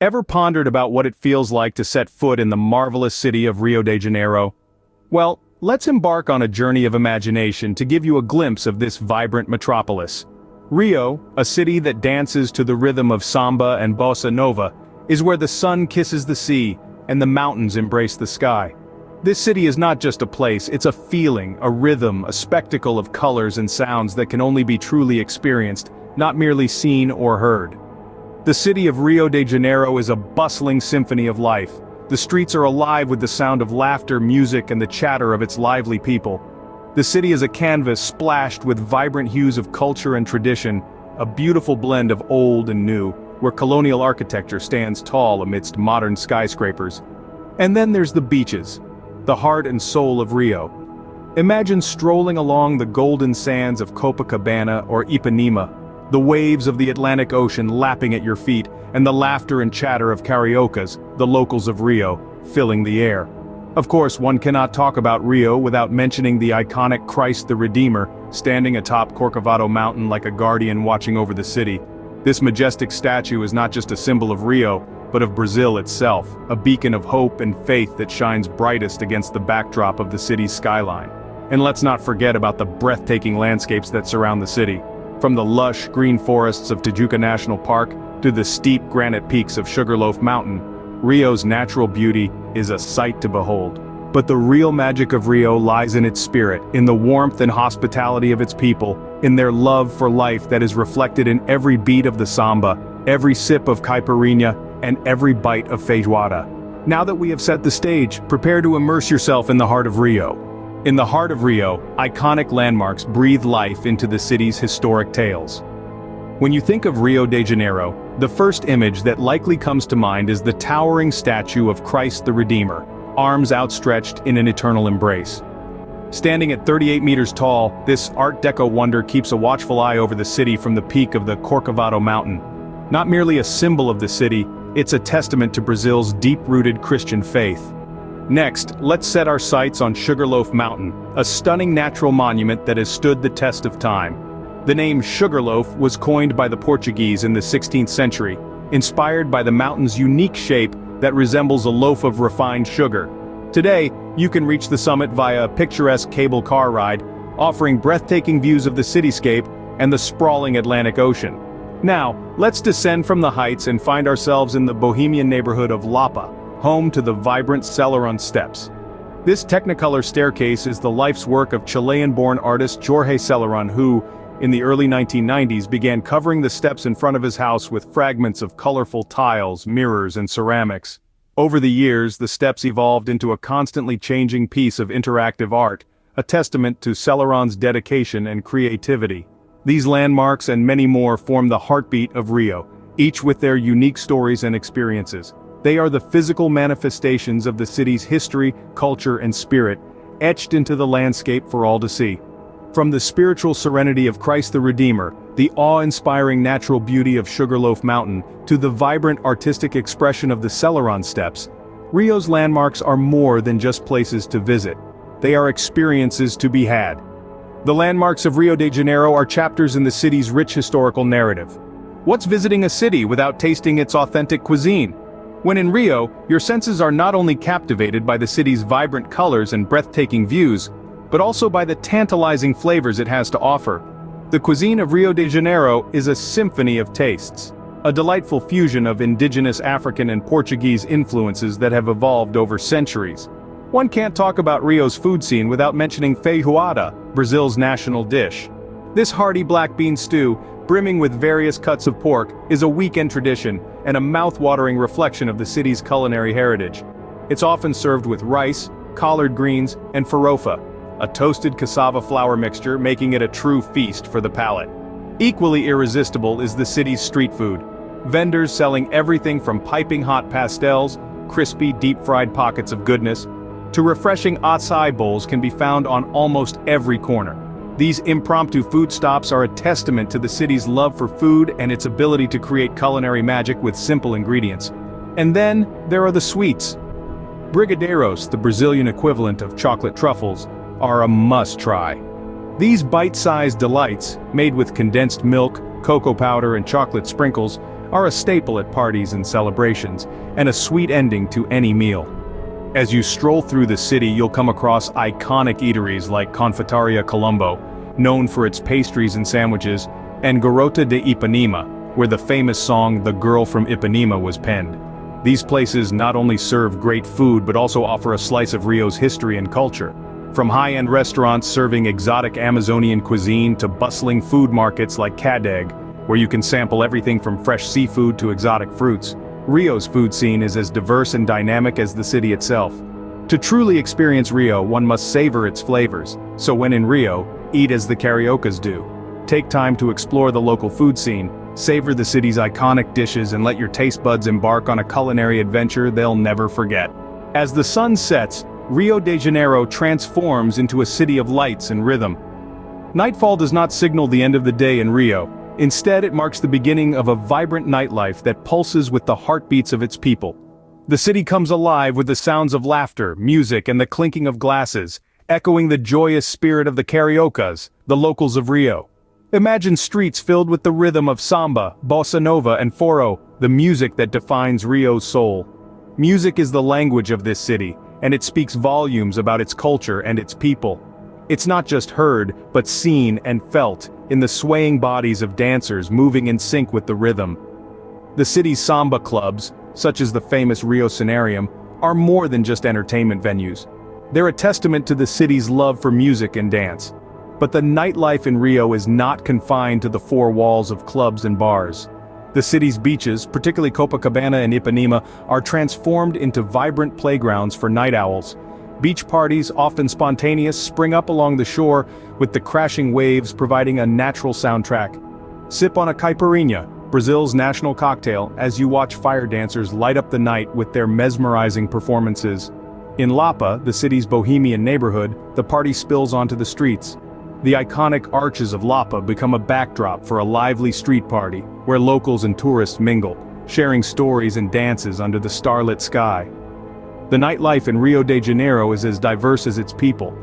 Ever pondered about what it feels like to set foot in the marvelous city of Rio de Janeiro? Well, let's embark on a journey of imagination to give you a glimpse of this vibrant metropolis. Rio, a city that dances to the rhythm of samba and bossa nova, is where the sun kisses the sea and the mountains embrace the sky. This city is not just a place, it's a feeling, a rhythm, a spectacle of colors and sounds that can only be truly experienced, not merely seen or heard. The city of Rio de Janeiro is a bustling symphony of life. The streets are alive with the sound of laughter, music, and the chatter of its lively people. The city is a canvas splashed with vibrant hues of culture and tradition, a beautiful blend of old and new, where colonial architecture stands tall amidst modern skyscrapers. And then there's the beaches, the heart and soul of Rio. Imagine strolling along the golden sands of Copacabana or Ipanema, the waves of the Atlantic Ocean lapping at your feet, and the laughter and chatter of cariocas, the locals of Rio, filling the air. Of course, one cannot talk about Rio without mentioning the iconic Christ the Redeemer, standing atop Corcovado Mountain like a guardian watching over the city. This majestic statue is not just a symbol of Rio, but of Brazil itself, a beacon of hope and faith that shines brightest against the backdrop of the city's skyline. And let's not forget about the breathtaking landscapes that surround the city. From the lush, green forests of Tijuca National Park to the steep granite peaks of Sugarloaf Mountain, Rio's natural beauty is a sight to behold. But the real magic of Rio lies in its spirit, in the warmth and hospitality of its people, in their love for life that is reflected in every beat of the samba, every sip of caipirinha, and every bite of feijoada. Now that we have set the stage, prepare to immerse yourself in the heart of Rio. In the heart of Rio, iconic landmarks breathe life into the city's historic tales. When you think of Rio de Janeiro, the first image that likely comes to mind is the towering statue of Christ the Redeemer, arms outstretched in an eternal embrace. Standing at 38 meters tall, this Art Deco wonder keeps a watchful eye over the city from the peak of the Corcovado Mountain. Not merely a symbol of the city, it's a testament to Brazil's deep-rooted Christian faith. Next, let's set our sights on Sugarloaf Mountain, a stunning natural monument that has stood the test of time. The name Sugarloaf was coined by the Portuguese in the 16th century, inspired by the mountain's unique shape that resembles a loaf of refined sugar. Today, you can reach the summit via a picturesque cable car ride, offering breathtaking views of the cityscape and the sprawling Atlantic Ocean. Now, let's descend from the heights and find ourselves in the bohemian neighborhood of Lapa, home to the vibrant Celeron Steps. This technicolor staircase is the life's work of Chilean-born artist Jorge Celeron who, in the early 1990s, began covering the steps in front of his house with fragments of colorful tiles, mirrors, and ceramics. Over the years, the steps evolved into a constantly changing piece of interactive art, a testament to Celeron's dedication and creativity. These landmarks and many more form the heartbeat of Rio, each with their unique stories and experiences. They are the physical manifestations of the city's history, culture, and spirit, etched into the landscape for all to see. From the spiritual serenity of Christ the Redeemer, the awe-inspiring natural beauty of Sugarloaf Mountain, to the vibrant artistic expression of the Celeron Steps, Rio's landmarks are more than just places to visit. They are experiences to be had. The landmarks of Rio de Janeiro are chapters in the city's rich historical narrative. What's visiting a city without tasting its authentic cuisine? When in Rio, your senses are not only captivated by the city's vibrant colors and breathtaking views, but also by the tantalizing flavors it has to offer. The cuisine of Rio de Janeiro is a symphony of tastes, a delightful fusion of indigenous African and Portuguese influences that have evolved over centuries. One can't talk about Rio's food scene without mentioning feijoada, Brazil's national dish. This hearty black bean stew, brimming with various cuts of pork, is a weekend tradition and a mouth-watering reflection of the city's culinary heritage. It's often served with rice, collard greens, and farofa, a toasted cassava flour mixture, making it a true feast for the palate. Equally irresistible is the city's street food. Vendors selling everything from piping hot pastels, crispy deep-fried pockets of goodness, to refreshing acai bowls can be found on almost every corner. These impromptu food stops are a testament to the city's love for food and its ability to create culinary magic with simple ingredients. And then, there are the sweets. Brigadeiros, the Brazilian equivalent of chocolate truffles, are a must-try. These bite-sized delights, made with condensed milk, cocoa powder, and chocolate sprinkles, are a staple at parties and celebrations, and a sweet ending to any meal. As you stroll through the city, you'll come across iconic eateries like Confeitaria Colombo, known for its pastries and sandwiches, and Garota de Ipanema, where the famous song "The Girl from Ipanema" was penned. These places not only serve great food but also offer a slice of Rio's history and culture. From high-end restaurants serving exotic Amazonian cuisine to bustling food markets like Cadeg, where you can sample everything from fresh seafood to exotic fruits, Rio's food scene is as diverse and dynamic as the city itself. To truly experience Rio, one must savor its flavors, so when in Rio, eat as the Cariocas do. Take time to explore the local food scene, savor the city's iconic dishes, and let your taste buds embark on a culinary adventure they'll never forget. As the sun sets, Rio de Janeiro transforms into a city of lights and rhythm. Nightfall does not signal the end of the day in Rio. Instead, it marks the beginning of a vibrant nightlife that pulses with the heartbeats of its people. The city comes alive with the sounds of laughter, music, and the clinking of glasses, echoing the joyous spirit of the Cariocas, the locals of Rio. Imagine streets filled with the rhythm of samba, bossa nova, and forró, the music that defines Rio's soul. Music is the language of this city, and it speaks volumes about its culture and its people. It's not just heard, but seen and felt, in the swaying bodies of dancers moving in sync with the rhythm. The city's samba clubs, such as the famous Rio Scenarium, are more than just entertainment venues. They're a testament to the city's love for music and dance. But the nightlife in Rio is not confined to the four walls of clubs and bars. The city's beaches, particularly Copacabana and Ipanema, are transformed into vibrant playgrounds for night owls. Beach parties, often spontaneous, spring up along the shore, with the crashing waves providing a natural soundtrack. Sip on a caipirinha, Brazil's national cocktail, as you watch fire dancers light up the night with their mesmerizing performances. In Lapa, the city's bohemian neighborhood, the party spills onto the streets. The iconic arches of Lapa become a backdrop for a lively street party, where locals and tourists mingle, sharing stories and dances under the starlit sky. The nightlife in Rio de Janeiro is as diverse as its people.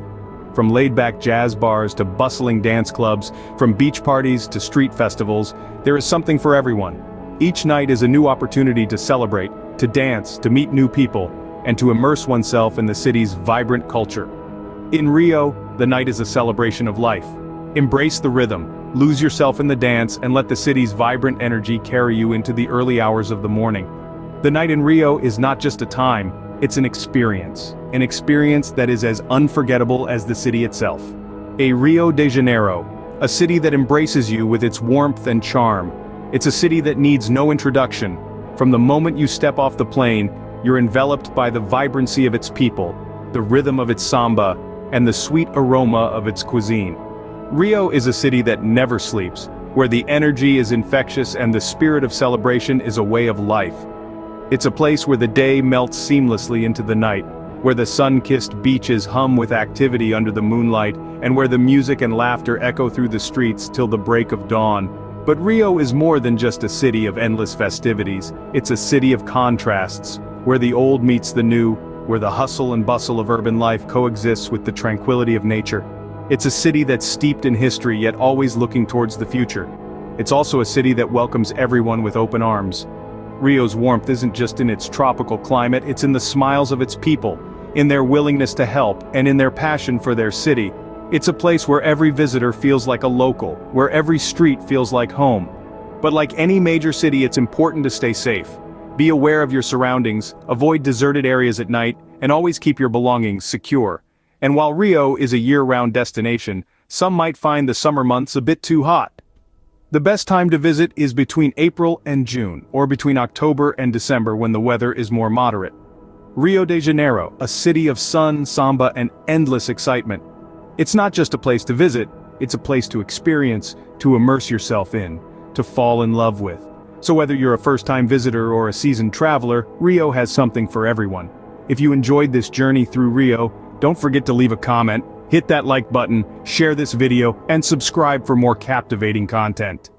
From laid-back jazz bars to bustling dance clubs, from beach parties to street festivals, there is something for everyone. Each night is a new opportunity to celebrate, to dance, to meet new people, and to immerse oneself in the city's vibrant culture. In Rio, the night is a celebration of life. Embrace the rhythm, lose yourself in the dance, and let the city's vibrant energy carry you into the early hours of the morning. The night in Rio is not just a time, it's an experience that is as unforgettable as the city itself. A Rio de Janeiro, a city that embraces you with its warmth and charm. It's a city that needs no introduction. From the moment you step off the plane, you're enveloped by the vibrancy of its people, the rhythm of its samba, and the sweet aroma of its cuisine. Rio is a city that never sleeps, where the energy is infectious and the spirit of celebration is a way of life. It's a place where the day melts seamlessly into the night, where the sun-kissed beaches hum with activity under the moonlight, and where the music and laughter echo through the streets till the break of dawn. But Rio is more than just a city of endless festivities. It's a city of contrasts, where the old meets the new, where the hustle and bustle of urban life coexists with the tranquility of nature. It's a city that's steeped in history yet always looking towards the future. It's also a city that welcomes everyone with open arms. Rio's warmth isn't just in its tropical climate, it's in the smiles of its people, in their willingness to help, and in their passion for their city. It's a place where every visitor feels like a local, where every street feels like home. But like any major city, it's important to stay safe. Be aware of your surroundings, avoid deserted areas at night, and always keep your belongings secure. And while Rio is a year-round destination, some might find the summer months a bit too hot. The best time to visit is between April and June, or between October and December when the weather is more moderate. Rio de Janeiro, a city of sun, samba, and endless excitement. It's not just a place to visit, it's a place to experience, to immerse yourself in, to fall in love with. So whether you're a first-time visitor or a seasoned traveler, Rio has something for everyone. If you enjoyed this journey through Rio, don't forget to leave a comment, hit that like button, share this video, and subscribe for more captivating content.